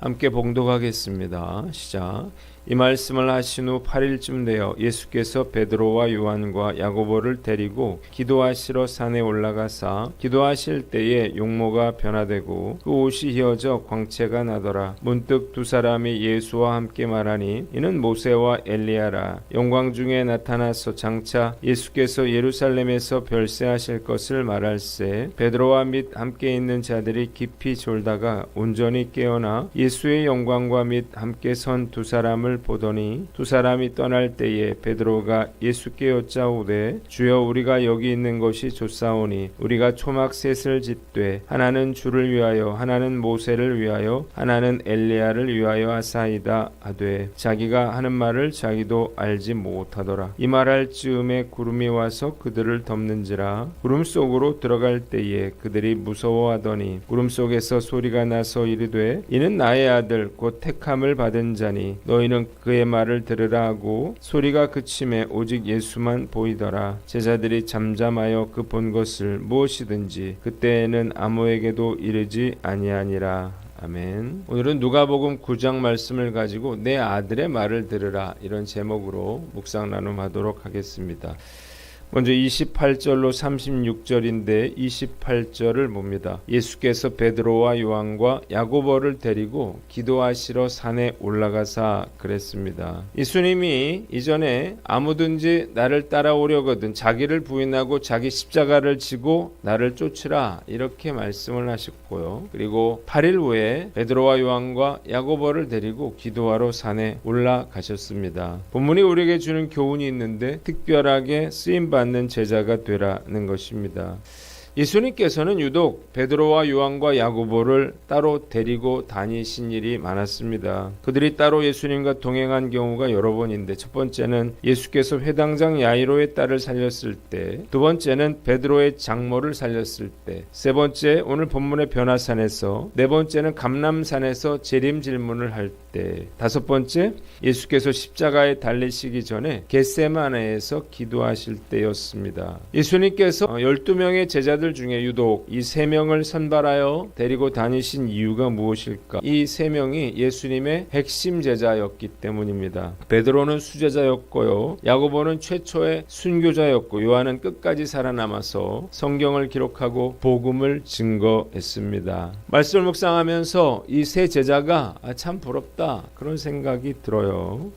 함께 봉독하겠습니다. 시작. 이 말씀을 하신 후 8일쯤 되어 예수께서 베드로와 요한과 야고보를 데리고 기도하시러 산에 올라가사 기도하실 때에 용모가 변화되고 그 옷이 휘어져 광채가 나더라. 문득 두 사람이 예수와 함께 말하니 이는 모세와 엘리야라. 영광 중에 나타나서 장차 예수께서 예루살렘에서 별세하실 것을 말할세. 베드로와 및 함께 있는 자들이 깊이 졸다가 온전히 깨어나 예수의 영광과 및 함께 선 두 사람을 보더니 두 사람이 떠날 때에 베드로가 예수께 여짜오되 주여 우리가 여기 있는 것이 좋사오니 우리가 초막 셋을 짓되 하나는 주를 위하여 하나는 모세를 위하여 하나는 엘리야를 위하여 하사이다 하되 자기가 하는 말을 자기도 알지 못하더라. 이 말할 즈음에 구름이 와서 그들을 덮는지라. 구름 속으로 들어갈 때에 그들이 무서워하더니 구름 속에서 소리가 나서 이르되 이는 나의 아들 곧 택함을 받은 자니 너희는 그의 말을 들으라 하고 소리가 그침에 오직 예수만 보이더라. 제자들이 잠잠하여 그 본 것을 무엇이든지 그때에는 아무에게도 이르지 아니하니라. 아멘. 오늘은 누가복음 9장 말씀을 가지고 내 아들의 말을 들으라 이런 제목으로 묵상 나눔하도록 하겠습니다. 먼저 28절로 36절인데 28절을 봅니다. 예수께서 베드로와 요한과 야고보를 데리고 기도하시러 산에 올라가사 그랬습니다. 예수님이 이전에 아무든지 나를 따라오려거든 자기를 부인하고 자기 십자가를 지고 나를 쫓으라 이렇게 말씀을 하셨고요. 그리고 8일 후에 베드로와 요한과 야고보를 데리고 기도하러 산에 올라가셨습니다. 본문이 우리에게 주는 교훈이 있는데 특별하게 쓰임받는 제자가 되라는 것입니다. 예수님께서는 유독 베드로와 요한과 야고보를 따로 데리고 다니신 일이 많았습니다. 그들이 따로 예수님과 동행한 경우가 여러 번인데 첫 번째는 예수께서 회당장 야이로의 딸을 살렸을 때, 두 번째는 베드로의 장모를 살렸을 때, 세 번째 오늘 본문의 변화산에서, 네 번째는 감람산에서 재림 질문을 할 때, 다섯 번째 예수께서 십자가에 달리시기 전에 겟세마네에서 기도하실 때였습니다. 예수님께서 12명의 제자들 중에 유독 이 세 명을 선발하여 데리고 다니신 이유가 무엇일까? 이 세 명이 예수님의 핵심 제자였기 때문입니다. 베드로는 수제자였고요. 야고보는 최초의 순교자였고 요한은 끝까지 살아남아서 성경을 기록하고 복음을 증거했습니다. 말씀을 묵상하면서 이 세 제자가 참 부럽다 그런 생각이 들어요.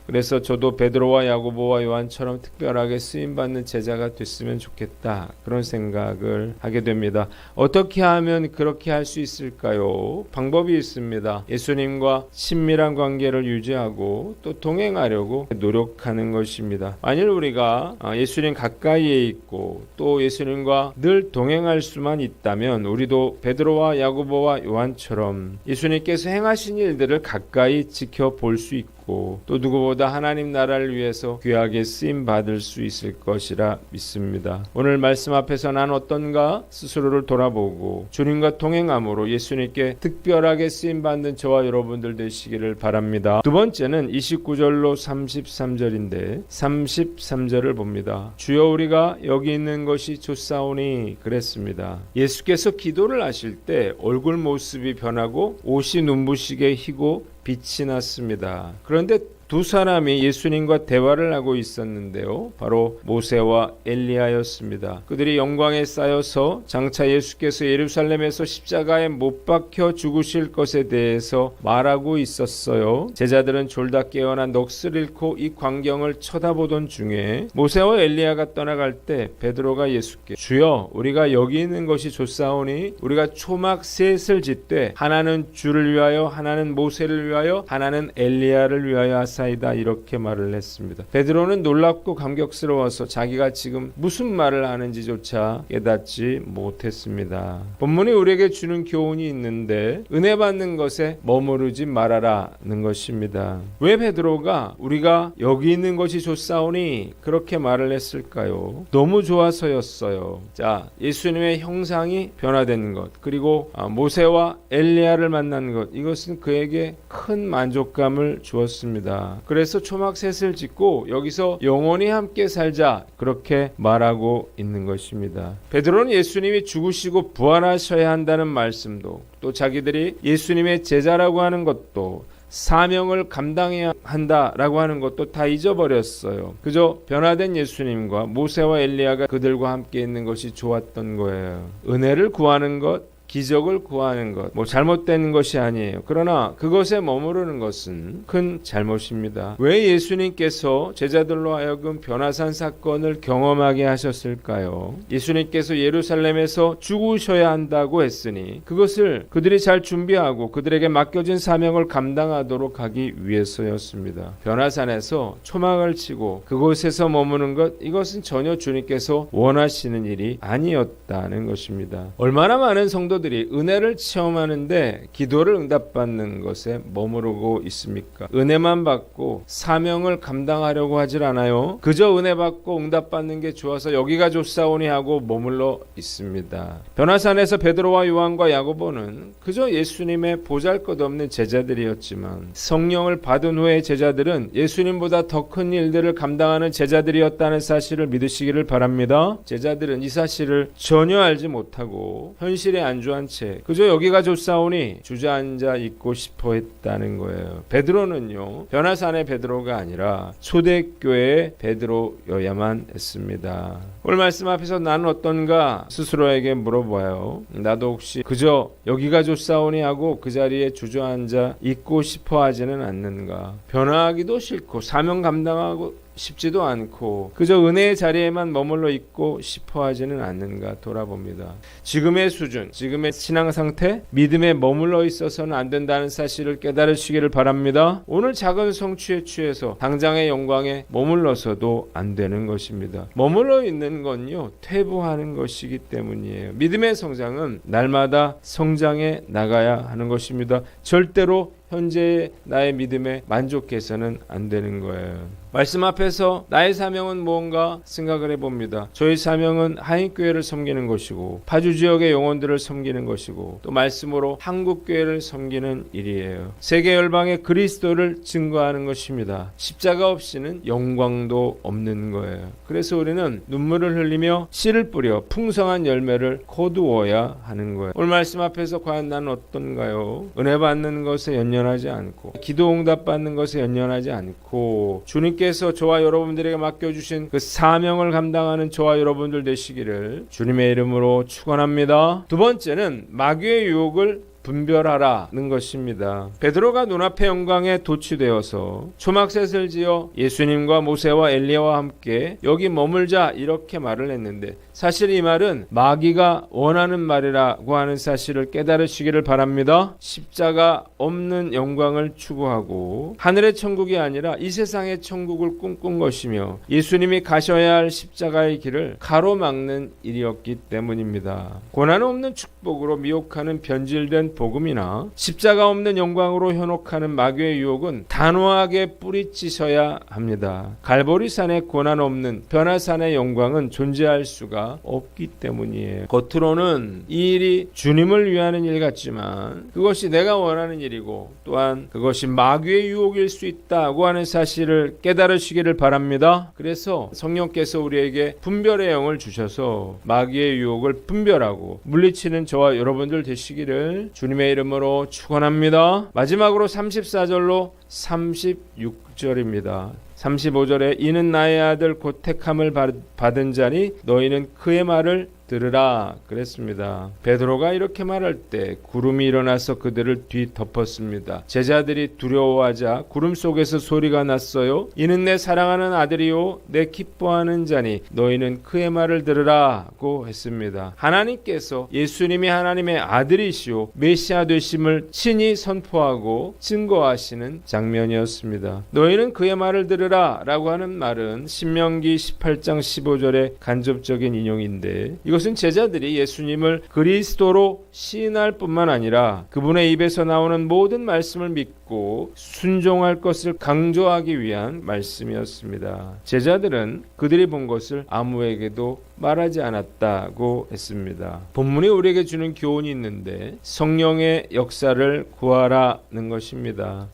그래서 저도 베드로와 야고보와 요한처럼 특별하게 쓰임받는 제자가 됐으면 좋겠다 그런 생각을 하게 됩니다. 어떻게 하면 그렇게 할 수 있을까요? 방법이 있습니다. 예수님과 친밀한 관계를 유지하고 또 동행하려고 노력하는 것입니다. 만일 우리가 예수님 가까이에 있고 또 예수님과 늘 동행할 수만 있다면 우리도 베드로와 야고보와 요한처럼 예수님께서 행하신 일들을 가까이 지켜볼 수 있고 또 누구보다 하나님 나라를 위해서 귀하게 쓰임 받을 수 있을 것이라 믿습니다. 오늘 말씀 앞에서 난 어떤가 스스로를 돌아보고 주님과 동행함으로 예수님께 특별하게 쓰임 받는 저와 여러분들 되시기를 바랍니다. 두 번째는 29절로 33절인데 33절을 봅니다. 주여 우리가 여기 있는 것이 좋사오니 그랬습니다. 예수께서 기도를 하실 때 얼굴 모습이 변하고 옷이 눈부시게 희고 빛이 났습니다. 그런데 두 사람이 예수님과 대화를 하고 있었는데요. 바로 모세와 엘리야였습니다. 그들이 영광에 쌓여서 장차 예수께서 예루살렘에서 십자가에 못 박혀 죽으실 것에 대해서 말하고 있었어요. 제자들은 졸다 깨어나 넋을 잃고 이 광경을 쳐다보던 중에 모세와 엘리야가 떠나갈 때 베드로가 예수께 주여 우리가 여기 있는 것이 좋사오니 우리가 초막 셋을 짓되 하나는 주를 위하여 하나는 모세를 위하여 하나는 엘리야를 위하여 하사 사이다 이렇게 말을 했습니다. 베드로는 놀랍고 감격스러워서 자기가 지금 무슨 말을 하는지조차 깨닫지 못했습니다. 본문이 우리에게 주는 교훈이 있는데 은혜 받는 것에 머무르지 말아라는 것입니다. 왜 베드로가 우리가 여기 있는 것이 좋사오니 그렇게 말을 했을까요? 너무 좋아서였어요. 자, 예수님의 형상이 변화된 것 그리고 모세와 엘리야를 만난 것 이것은 그에게 큰 만족감을 주었습니다. 있습니다. 그래서 초막셋을 짓고 여기서 영원히 함께 살자 그렇게 말하고 있는 것입니다. 베드로는 예수님이 죽으시고 부활하셔야 한다는 말씀도, 또 자기들이 예수님의 제자라고 하는 것도, 사명을 감당해야 한다라고 하는 것도 다 잊어버렸어요. 그저 변화된 예수님과 모세와 엘리야가 그들과 함께 있는 것이 좋았던 거예요. 은혜를 구하는 것, 기적을 구하는 것, 잘못된 것이 아니에요. 그러나 그것에 머무르는 것은 큰 잘못입니다. 왜 예수님께서 제자들로 하여금 변화산 사건을 경험하게 하셨을까요? 예수님께서 예루살렘에서 죽으셔야 한다고 했으니 그것을 그들이 잘 준비하고 그들에게 맡겨진 사명을 감당하도록 하기 위해서였습니다. 변화산에서 초막을 치고 그곳에서 머무는 것, 이것은 전혀 주님께서 원하시는 일이 아니었다는 것입니다. 얼마나 많은 성도들이 은혜를 체험하는데 기도를 응답받는 것에 머무르고 있습니까? 은혜만 받고 사명을 감당하려고 하질 않아요. 그저 은혜 받고 응답받는 게 좋아서 여기가 좋사오니 하고 머물러 있습니다. 변화산에서 베드로와 요한과 야고보는 그저 예수님의 보잘것없는 제자들이었지만 성령을 받은 후에 제자들은 예수님보다 더 큰 일들을 감당하는 제자들이었다는 사실을 믿으시기를 바랍니다. 제자들은 이 사실을 전혀 알지 못하고 현실에 안주한 채 그저 여기가 좋사오니 주저앉아 있고 싶어 했다는 거예요. 베드로는요, 변화산의 베드로가 아니라 초대교회의 베드로여야만 했습니다. 오늘 말씀 앞에서 나는 어떤가 스스로에게 물어봐요. 나도 혹시 그저 여기가 좋사오니 하고 그 자리에 주저앉아 있고 싶어 하지는 않는가? 변화하기도 싫고 사명 감당하고 싶지도 않고 그저 은혜의 자리에만 머물러 있고 싶어 하지는 않는가 돌아봅니다. 지금의 수준, 지금의 신앙 상태, 믿음에 머물러 있어서는 안 된다는 사실을 깨달으시기를 바랍니다. 오늘 작은 성취에 취해서 당장의 영광에 머물러서도 안 되는 것입니다. 머물러 있는 건요, 퇴보하는 것이기 때문이에요. 믿음의 성장은 날마다 성장해 나가야 하는 것입니다. 절대로 현재의 나의 믿음에 만족해서는 안 되는 거예요. 말씀 앞에서 나의 사명은 무언가 생각을 해봅니다. 저희 사명은 하인교회를 섬기는 것이고 파주 지역의 영혼들을 섬기는 것이고 또 말씀으로 한국교회를 섬기는 일이에요. 세계 열방의 그리스도를 증거하는 것입니다. 십자가 없이는 영광도 없는 거예요. 그래서 우리는 눈물을 흘리며 씨를 뿌려 풍성한 열매를 거두어야 하는 거예요. 오늘 말씀 앞에서 과연 나는 어떤가요? 은혜 받는 것에 연연하지 않고 기도 응답 받는 것에 연연하지 않고 주님께서 저와 여러분들에게 맡겨주신 그 사명을 감당하는 저와 여러분들 되시기를 주님의 이름으로 축원합니다. 두 번째는 마귀의 유혹을 분별하라는 것입니다. 베드로가 눈앞의 영광에 도취되어서 초막셋을 지어 예수님과 모세와 엘리야와 함께 여기 머물자 이렇게 말을 했는데 사실 이 말은 마귀가 원하는 말이라고 하는 사실을 깨달으시기를 바랍니다. 십자가 없는 영광을 추구하고 하늘의 천국이 아니라 이 세상의 천국을 꿈꾼 것이며 예수님이 가셔야 할 십자가의 길을 가로막는 일이었기 때문입니다. 고난 없는 축복으로 미혹하는 변질된 복음이나 십자가 없는 영광으로 현혹하는 마귀의 유혹은 단호하게 뿌리치셔야 합니다. 갈보리산의 고난 없는 변화산의 영광은 존재할 수가 없기 때문이에요. 겉으로는 이 일이 주님을 위하는 일 같지만 그것이 내가 원하는 일이고 또한 그것이 마귀의 유혹일 수 있다고 하는 사실을 깨달으시기를 바랍니다. 그래서 성령께서 우리에게 분별의 영을 주셔서 마귀의 유혹을 분별하고 물리치는 저와 여러분들 되시기를 주님의 이름으로 축원합니다. 마지막으로 34절로 36절입니다. 35절에 이는 나의 아들 곧 택함을 받은 자니 너희는 그의 말을 들으라 그랬습니다. 베드로가 이렇게 말할 때 구름이 일어나서 그들을 뒤덮었습니다. 제자들이 두려워하자 구름 속에서 소리가 났어요. 이는 내 사랑하는 아들이요 내 기뻐하는 자니 너희는 그의 말을 들으라고 했습니다. 하나님께서 예수님이 하나님의 아들이시오 메시아 되심을 친히 선포하고 증거하시는 장면이었습니다. 너희는 그의 말을 들으라 라고 하는 말은 신명기 18장 15절의 간접적인 인용인데 이것은 제자들이 예수님을 그리스도로 시인할 뿐만 아니라 그분의 입에서 나오는 모든 말씀을 믿고 순종할 것을 강조하기 위한 말씀이었습니다. 제자들은 그들이 본 것을 아무에게도 말하지 않았다고 했습니다. 본문이 우리에게 주는 교훈이 있는데 성령의 역사를 구하라는 것입니다.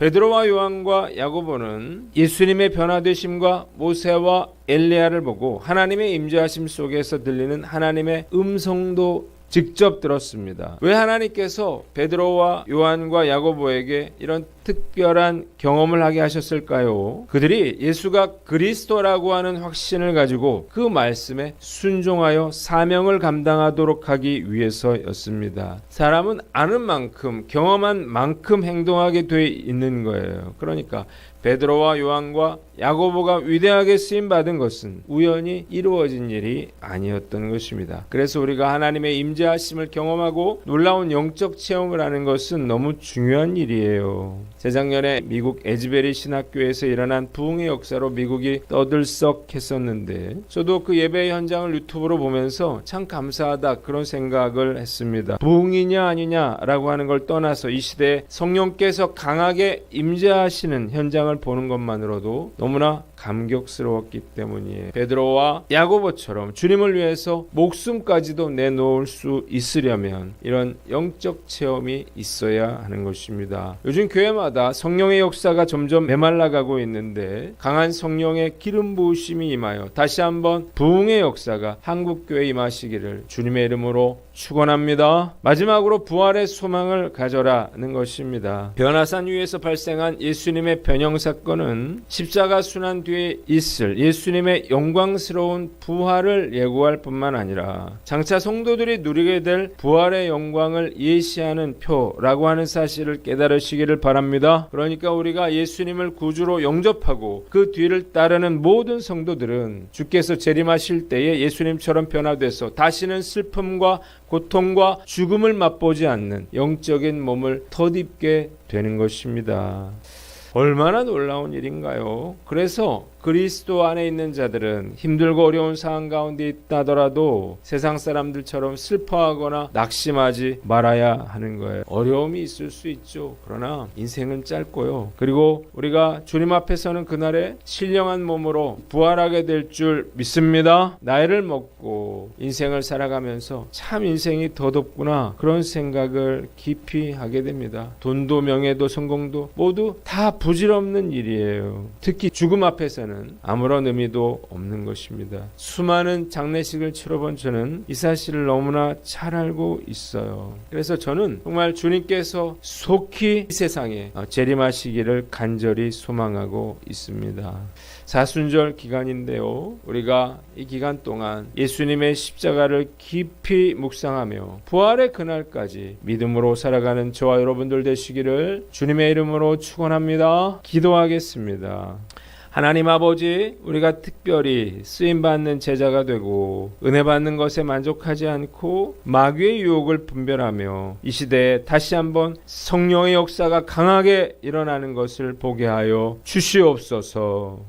베드로와 요한과 야고보는 예수님의 변화되심과 모세와 엘리야를 보고 하나님의 임재하심 속에서 들리는 하나님의 음성도 직접 들었습니다. 왜 하나님께서 베드로와 요한과 야고보에게 이런 특별한 경험을 하게 하셨을까요? 그들이 예수가 그리스도라고 하는 확신을 가지고 그 말씀에 순종하여 사명을 감당하도록 하기 위해서였습니다. 사람은 아는 만큼, 경험한 만큼 행동하게 돼 있는 거예요. 그러니까 베드로와 요한과 야고보가 위대하게 쓰임받은 것은 우연히 이루어진 일이 아니었던 것입니다. 그래서 우리가 하나님의 임재하심을 경험하고 놀라운 영적 체험을 하는 것은 너무 중요한 일이에요. 재작년에 미국 에즈베리 신학교에서 일어난 부흥의 역사로 미국이 떠들썩했었는데 저도 그 예배 현장을 유튜브로 보면서 참 감사하다 그런 생각을 했습니다. 부흥이냐 아니냐라고 하는 걸 떠나서 이 시대에 성령께서 강하게 임재하시는 현장을 보는 것만으로도 너무나 감격스러웠기 때문이에요. 베드로와 야고보처럼 주님을 위해서 목숨까지도 내놓을 수 있으려면 이런 영적 체험이 있어야 하는 것입니다. 요즘 교회마다 성령의 역사가 점점 메말라가고 있는데 강한 성령의 기름 부으심이 임하여 다시 한번 부흥의 역사가 한국교회에 임하시기를 주님의 이름으로 축원합니다. 마지막으로 부활의 소망을 가져라는 것입니다. 변화산 위에서 발생한 예수님의 변형 사건은 십자가 순환 뒤에 있을 예수님의 영광스러운 부활을 예고할 뿐만 아니라 장차 성도들이 누리게 될 부활의 영광을 예시하는 표라고 하는 사실을 깨달으시기를 바랍니다. 그러니까 우리가 예수님을 구주로 영접하고 그 뒤를 따르는 모든 성도들은 주께서 재림하실 때에 예수님처럼 변화돼서 다시는 슬픔과 고통과 죽음을 맛보지 않는 영적인 몸을 덧입게 되는 것입니다. 얼마나 놀라운 일인가요? 그래서 그리스도 안에 있는 자들은 힘들고 어려운 상황 가운데 있다더라도 세상 사람들처럼 슬퍼하거나 낙심하지 말아야 하는 거예요. 어려움이 있을 수 있죠. 그러나 인생은 짧고요. 그리고 우리가 주님 앞에서는 그날에 신령한 몸으로 부활하게 될 줄 믿습니다. 나이를 먹고 인생을 살아가면서 참 인생이 덧없구나 그런 생각을 깊이 하게 됩니다. 돈도 명예도 성공도 모두 다 부질없는 일이에요. 특히 죽음 앞에서는 아무런 의미도 없는 것입니다. 수많은 장례식을 치러본 저는 이 사실을 너무나 잘 알고 있어요. 그래서 저는 정말 주님께서 속히 이 세상에 재림하시기를 간절히 소망하고 있습니다. 사순절 기간인데요. 우리가 이 기간 동안 예수님의 십자가를 깊이 묵상하며 부활의 그날까지 믿음으로 살아가는 저와 여러분들 되시기를 주님의 이름으로 축원합니다. 기도하겠습니다. 하나님 아버지, 우리가 특별히 쓰임받는 제자가 되고 은혜 받는 것에 만족하지 않고 마귀의 유혹을 분별하며 이 시대에 다시 한번 성령의 역사가 강하게 일어나는 것을 보게 하여 주시옵소서.